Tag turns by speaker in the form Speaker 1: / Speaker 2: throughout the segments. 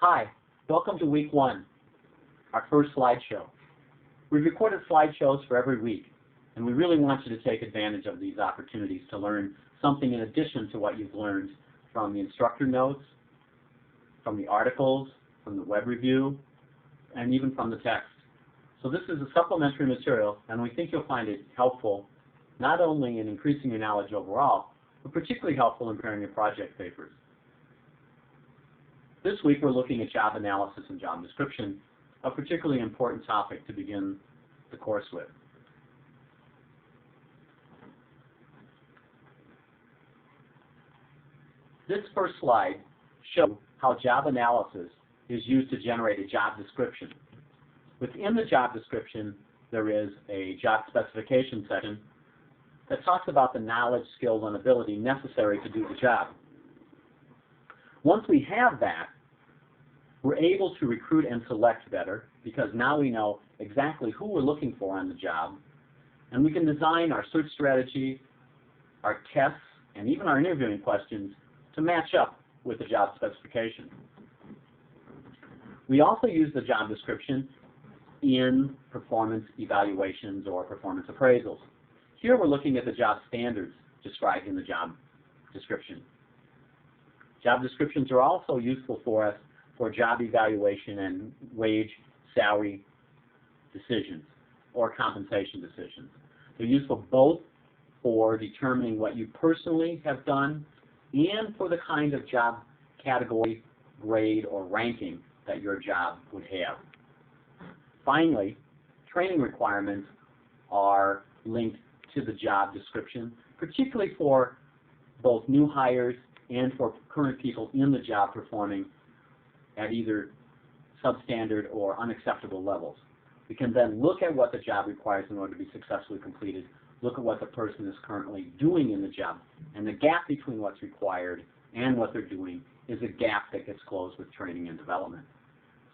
Speaker 1: Hi, welcome to week 1, our first slideshow. We've recorded slideshows for every week, and we really want you to take advantage of these opportunities to learn something in addition to what you've learned from the instructor notes, from the articles, from the web review, and even from the text. So this is a supplementary material, and we think you'll find it helpful not only in increasing your knowledge overall, but particularly helpful in preparing your project papers. This week we're looking at job analysis and job description, a particularly important topic to begin the course with. This first slide shows how job analysis is used to generate a job description. Within the job description, there is a job specification section that talks about the knowledge, skills, and ability necessary to do the job. Once we have that, we're able to recruit and select better because now we know exactly who we're looking for on the job, and we can design our search strategy, our tests, and even our interviewing questions to match up with the job specification. We also use the job description in performance evaluations or performance appraisals. Here we're looking at the job standards described in the job description. Job descriptions are also useful for us for job evaluation and wage, salary decisions or compensation decisions. They're useful both for determining what you personally have done and for the kind of job category, grade, or ranking that your job would have. Finally, training requirements are linked to the job description, particularly for both new hires and for current people in the job performing at either substandard or unacceptable levels. We can then look at what the job requires in order to be successfully completed, look at what the person is currently doing in the job, and the gap between what's required and what they're doing is a gap that gets closed with training and development.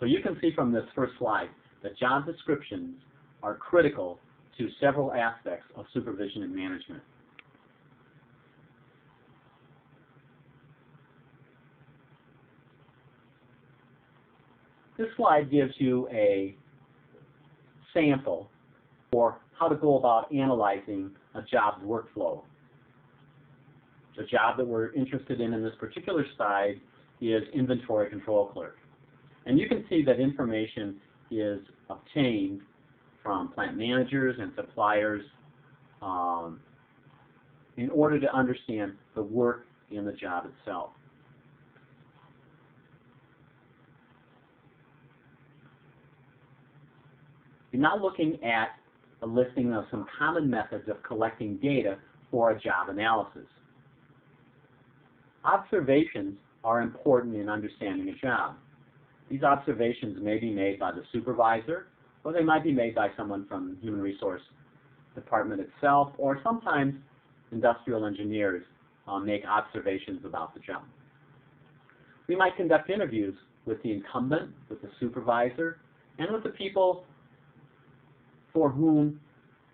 Speaker 1: So you can see from this first slide that job descriptions are critical to several aspects of supervision and management. This slide gives you a sample for how to go about analyzing a job's workflow. The job that we're interested in this particular slide is inventory control clerk. And you can see that information is obtained from plant managers and suppliers in order to understand the work in the job itself. You're now looking at a listing of some common methods of collecting data for a job analysis. Observations are important in understanding a job. These observations may be made by the supervisor, or they might be made by someone from the Human Resource Department itself, or sometimes industrial engineers make observations about the job. We might conduct interviews with the incumbent, with the supervisor, and with the people for whom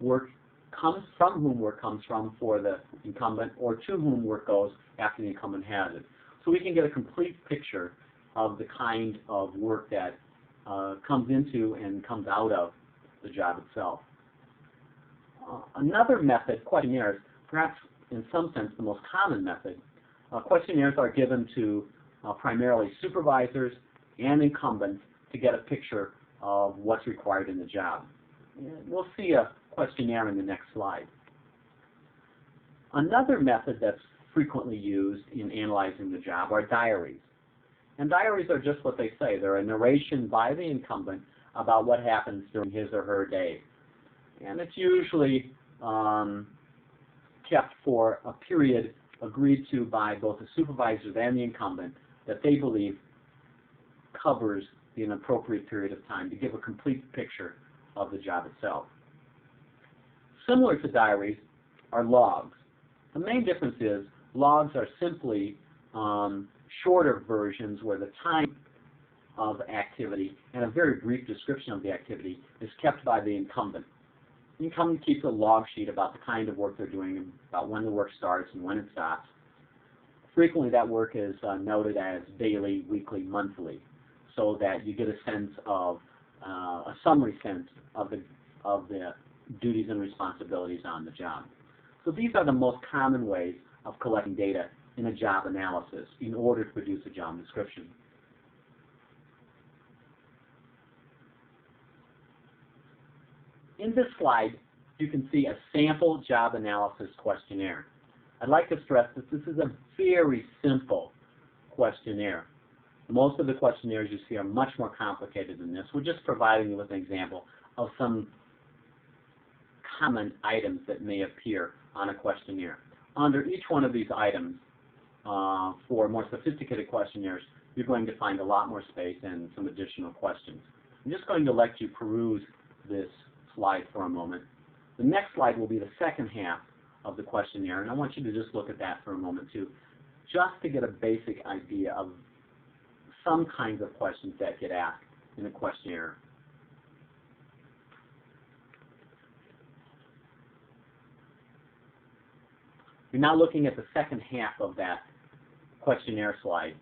Speaker 1: work comes from for the incumbent, or to whom work goes after the incumbent has it. So we can get a complete picture of the kind of work that comes into and comes out of the job itself. Another method, questionnaires, perhaps in some sense the most common method. Questionnaires are given to primarily supervisors and incumbents to get a picture of what's required in the job. We'll see a questionnaire in the next slide. Another method that's frequently used in analyzing the job are diaries. And diaries are just what they say. They're a narration by the incumbent about what happens during his or her day. And it's usually kept for a period agreed to by both the supervisors and the incumbent that they believe covers an appropriate period of time to give a complete picture of the job itself. Similar to diaries are logs. The main difference is logs are simply shorter versions where the time of activity and a very brief description of the activity is kept by the incumbent. The incumbent keeps a log sheet about the kind of work they're doing, about when the work starts and when it stops. Frequently that work is noted as daily, weekly, monthly. so that you get a sense of a summary sense of the duties and responsibilities on the job. So these are the most common ways of collecting data in a job analysis in order to produce a job description. In this slide, you can see a sample job analysis questionnaire. I'd like to stress that this is a very simple questionnaire. Most of the questionnaires you see are much more complicated than this. We're just providing you with an example of some common items that may appear on a questionnaire. Under each one of these items, for more sophisticated questionnaires, you're going to find a lot more space and some additional questions. I'm just going to let you peruse this slide for a moment. The next slide will be the second half of the questionnaire, and I want you to just look at that for a moment too, just to get a basic idea of some kinds of questions that get asked in a questionnaire. You're now looking at the second half of that questionnaire slide.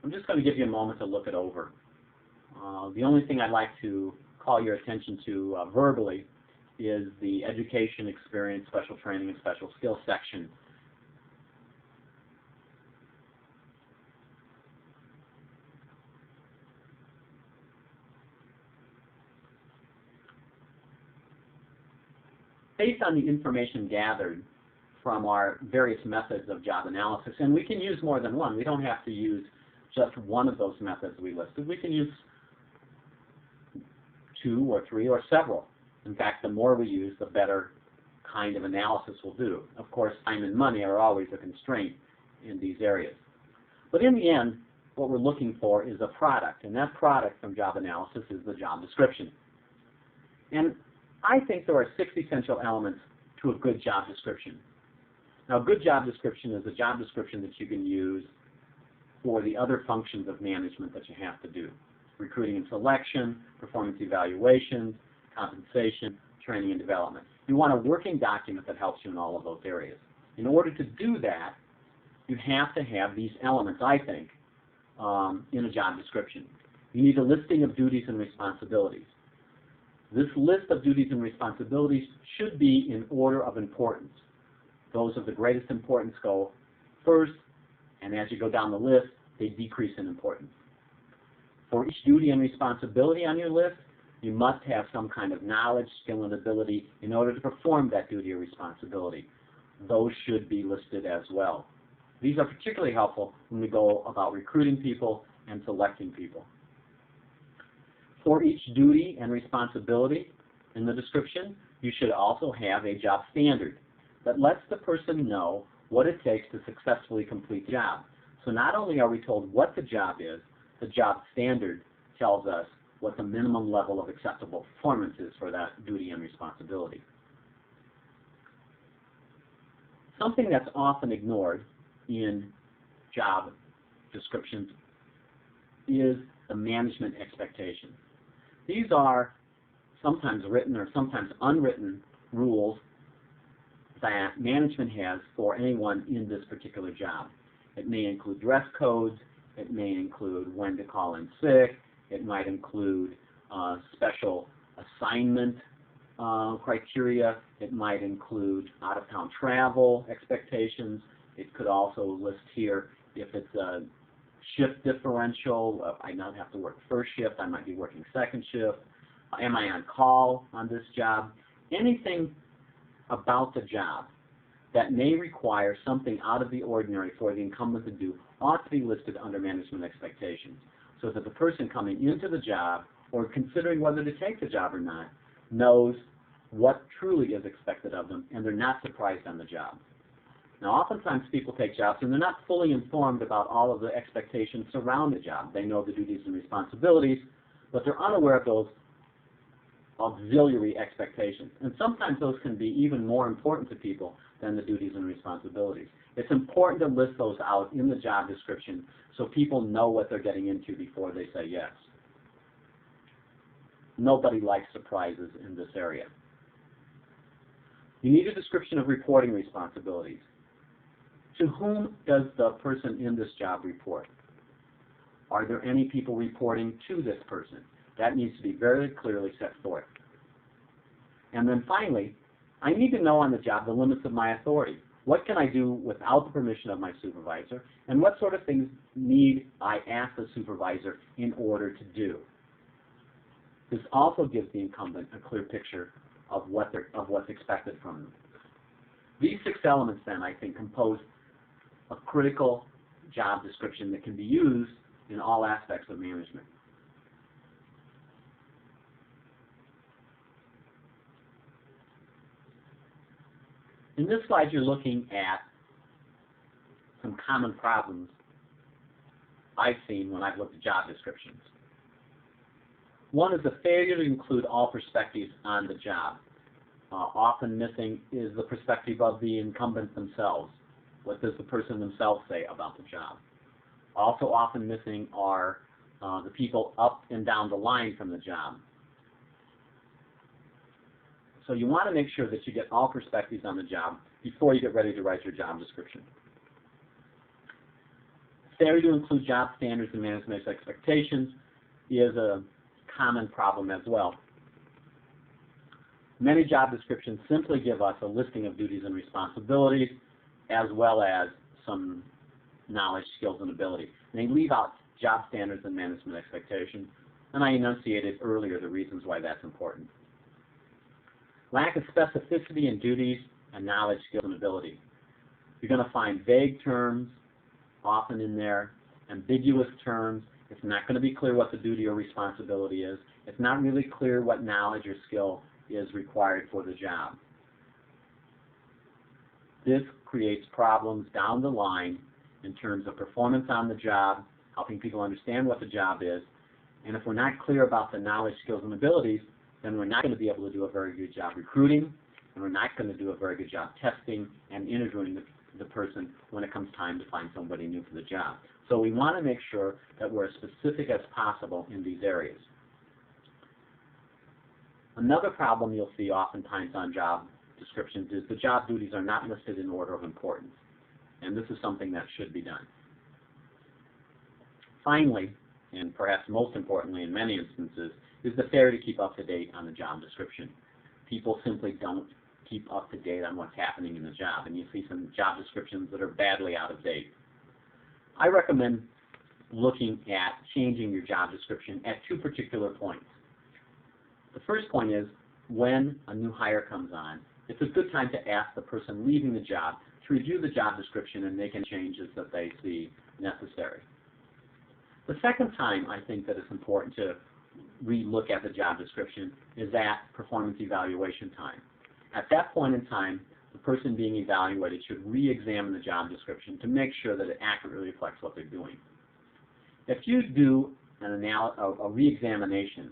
Speaker 1: I'm just going to give you a moment to look it over. The only thing I'd like to call your attention to verbally is the education, experience, special training, and special skills section. Based on the information gathered from our various methods of job analysis, and we can use more than one. We don't have to use just one of those methods we listed. We can use 2 or 3 or several. In fact, the more we use, the better kind of analysis we'll do. Of course, time and money are always a constraint in these areas. But in the end, what we're looking for is a product, and that product from job analysis is the job description. And I think there are 6 essential elements to a good job description. Now, a good job description is a job description that you can use for the other functions of management that you have to do: recruiting and selection, performance evaluations, compensation, training and development. You want a working document that helps you in all of those areas. In order to do that, you have to have these elements, I think, in a job description. You need a listing of duties and responsibilities. This list of duties and responsibilities should be in order of importance. Those of the greatest importance go first, and as you go down the list, they decrease in importance. For each duty and responsibility on your list, you must have some kind of knowledge, skill, and ability in order to perform that duty or responsibility. Those should be listed as well. These are particularly helpful when we go about recruiting people and selecting people. For each duty and responsibility in the description, you should also have a job standard that lets the person know what it takes to successfully complete the job. So not only are we told what the job is, the job standard tells us what the minimum level of acceptable performance is for that duty and responsibility. Something that's often ignored in job descriptions is the management expectations. These are sometimes written or sometimes unwritten rules that management has for anyone in this particular job. It may include dress codes, it may include when to call in sick, it might include special assignment criteria, it might include out-of-town travel expectations. It could also list here if it's a shift differential. I not have to work first shift, I might be working second shift. Am I on call on this job? Anything about the job that may require something out of the ordinary for the incumbent to do ought to be listed under management expectations, so that the person coming into the job or considering whether to take the job or not knows what truly is expected of them, and they're not surprised on the job. Now, oftentimes people take jobs and they're not fully informed about all of the expectations surrounding the job. They know the duties and responsibilities, but they're unaware of those auxiliary expectations. And sometimes those can be even more important to people than the duties and responsibilities. It's important to list those out in the job description so people know what they're getting into before they say yes. Nobody likes surprises in this area. You need a description of reporting responsibilities. To whom does the person in this job report? Are there any people reporting to this person? That needs to be very clearly set forth. And then finally, I need to know on the job the limits of my authority. What can I do without the permission of my supervisor? And what sort of things need I ask the supervisor in order to do? This also gives the incumbent a clear picture of what's expected from them. These 6 elements then, I think, compose a critical job description that can be used in all aspects of management. In this slide, you're looking at some common problems I've seen when I've looked at job descriptions. One is the failure to include all perspectives on the job. Often missing is the perspective of the incumbents themselves. What does the person themselves say about the job? Also often missing are the people up and down the line from the job. So you want to make sure that you get all perspectives on the job before you get ready to write your job description. Failure to include job standards and management expectations is a common problem as well. Many job descriptions simply give us a listing of duties and responsibilities as well as some knowledge, skills, and ability. And they leave out job standards and management expectations, and I enunciated earlier the reasons why that's important. Lack of specificity in duties and knowledge, skills, and ability. You're going to find vague terms often in there, ambiguous terms. It's not going to be clear what the duty or responsibility is. It's not really clear what knowledge or skill is required for the job. This creates problems down the line in terms of performance on the job, helping people understand what the job is, and if we're not clear about the knowledge, skills, and abilities, then we're not going to be able to do a very good job recruiting, and we're not going to do a very good job testing and interviewing the person when it comes time to find somebody new for the job. So we want to make sure that we're as specific as possible in these areas. Another problem you'll see oftentimes on job descriptions is the job duties are not listed in order of importance, and this is something that should be done. Finally, and perhaps most importantly in many instances, is the failure to keep up to date on the job description. People simply don't keep up to date on what's happening in the job, and you see some job descriptions that are badly out of date. I recommend looking at changing your job description at 2 particular points. The first point is when a new hire comes on, it's a good time to ask the person leaving the job to review the job description and make any changes that they see necessary. The second time I think that it's important to re-look at the job description is at performance evaluation time. At that point in time, the person being evaluated should re-examine the job description to make sure that it accurately reflects what they're doing. If you do a re-examination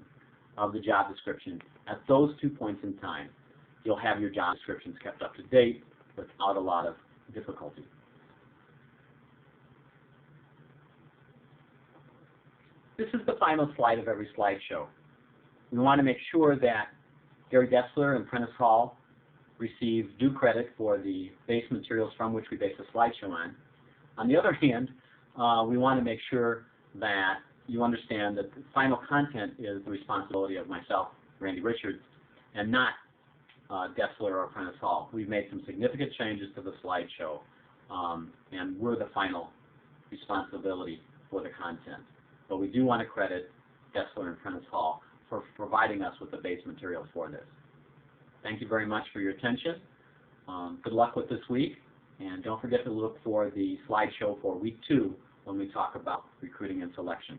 Speaker 1: of the job description at those 2 points in time, you'll have your job descriptions kept up to date without a lot of difficulty. This is the final slide of every slideshow. We want to make sure that Gary Dessler and Prentice Hall receive due credit for the base materials from which we base the slideshow on. On the other hand, we want to make sure that you understand that the final content is the responsibility of myself, Randy Richards, and not Dessler or Prentice Hall. We've made some significant changes to the slideshow, and we're the final responsibility for the content. But we do want to credit Dessler and Prentice Hall for providing us with the base materials for this. Thank you very much for your attention. Good luck with this week, and don't forget to look for the slideshow for week 2 when we talk about recruiting and selection.